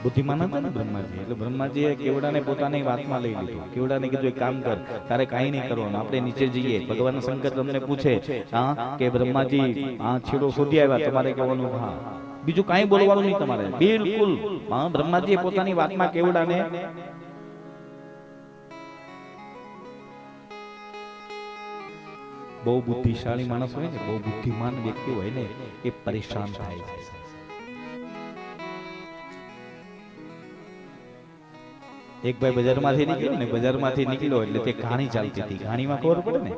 બુદ્ધિમાન હતા ને બ્રહ્માજી, એટલે બ્રહ્માજીએ કેવડાને પોતાની વાતમાં લઈ લીધું. કેવડાને કીધું એક કામ કર, તારે કાંઈ નહીં કરવાનું, આપણે નીચે જઈએ. ભગવાન શંકર તમને પૂછે કે બ્રહ્માજી છેડો શોધી આવ્યા, તમારે કહેવાનું હા, બીજું કાંઈ બોલવાનું નહીં તમારે, બિલકુલ. બ્રહ્માજીએ પોતાની વાતમાં કેવડાને બહુ બુદ્ધિશાળી માણસ હોય ને, બહુ બુદ્ધિમાન વ્યક્તિ હોય ને, એ પરેશાન થાય છે. એક ભાઈ બજારમાંથી નીકળ્યો ને, બજારમાંથી નીકળ્યો એટલે તે ઘાણી ચાલતી હતી. ઘાણીમાં ખબર પડે ને,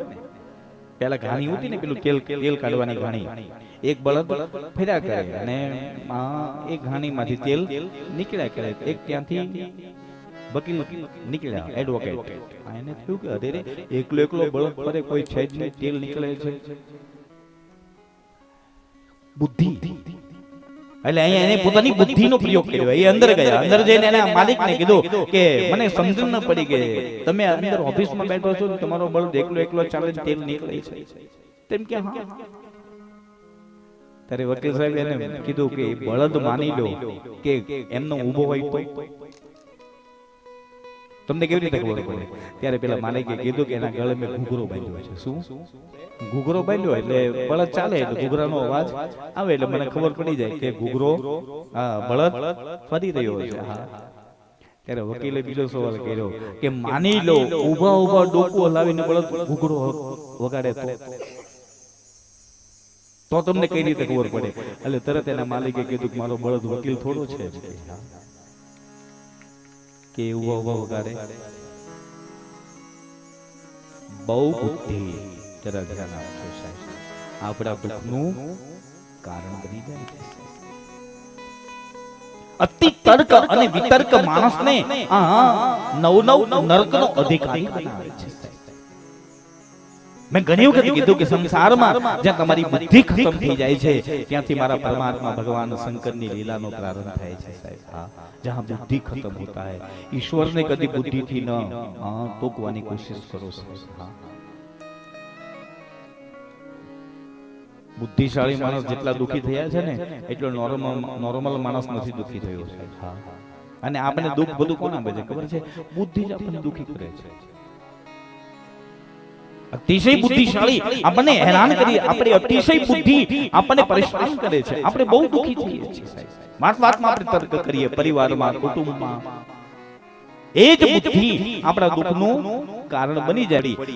પેલા ઘાણી હતી ને, પેલું તેલ કાઢવાની ઘાણી. એક બળદ ફર્યા કરે અને એક ઘાણીમાંથી તેલ નીકળ્યા કરે. એક ત્યાંથી વકીલ નીકળ્યા, એડવોકેટ. એને થયું કે અરે એકલો બળદ ફરે, કોઈ છે જ નહીં, તેલ નીકળે છે. બુદ્ધિ એટલે અહીંયા એને પોતાની બુદ્ધિનો પ્રયોગ કર્યો. એ અંદર ગયા, અંદર જઈને એના માલિકને કીધું કે મને સમજણ ન પડી કે તમે અંદર ઓફિસમાં બેઠો છો, તમારો બળદ એકલો ચાલે, તેલ નીકળે છે. તેમ કે હા. ત્યારે વકીલ સાહેબ એને કીધું કે બળદ માની લો કે એમનો ઊભો હોય તો તમને કેવી રીતે ખબર પડે? ત્યારે પેલા માલિકે કીધું કે એના ગળે મેં ઘૂઘરો બાંધ્યો છે. શું ઘૂઘરો બાંધ્યો? એટલે બળદ ચાલે એટલે ઘૂઘરાનો અવાજ આવે એટલે મને ખબર પડી જાય કે ઘૂઘરો બળદ ફરી રહ્યો છે. ત્યારે વકીલે બીજો સવાલ કર્યો કે માની લો ઊભા ડોકું હલાવીને બળદ ઘૂઘરો વગાડે તો તમને કઈ રીતે ખબર પડે? એટલે તરત એના માલિકે કીધું કે મારો બળદ વકીલ થોડો છે કે ઊભા વગાડે. બહુ બુદ્ધિ. જરા ધ્યાન આપજો સાહેબ, આપણા દુઃખનું કારણ બની જાય છે. અતિ તર્ક અને વિતર્ક માણસને નવ નરકનો અધિકારી બનાવે છે. મેં ઘણી વખત કીધું કે સંસારમાં જ્યાં તમારી બુદ્ધિ ખતમ થઈ જાય છે, ત્યાંથી મારા પરમાત્મા ભગવાન શંકરની લીલાનો પ્રારંભ થાય છે સાહેબ. હા, જહાં બુદ્ધિ ખતમ હોતા है, ઈશ્વરને કદી બુદ્ધિથી ન ટોકવાની કોશિશ કરો સાહેબ. હા, બુદ્ધિશાળી માણસ જેટલા દુખી થયા છે ને, એટલો નોર્મલ માણસ નથી દુખી થયો સાહેબ. હા, અને આપણે દુઃખ બધું કોણ આપે છે ખબર છે? બુદ્ધિ જ આપણને દુખી કરે છે. અતિશય બુદ્ધિશાળી આપણને હેરાન કરી, આપણે અતિશય બુદ્ધિ આપણને પરેશાન કરે છે. આપણે બહુ દુખી થઈએ છીએ સાહેબ. વાતમાં આપણે તર્ક કરીએ, પરિવારમાં, કુટુંબમાં. એ જ બુદ્ધિ આપણા દુઃખનું કારણ બની જાય.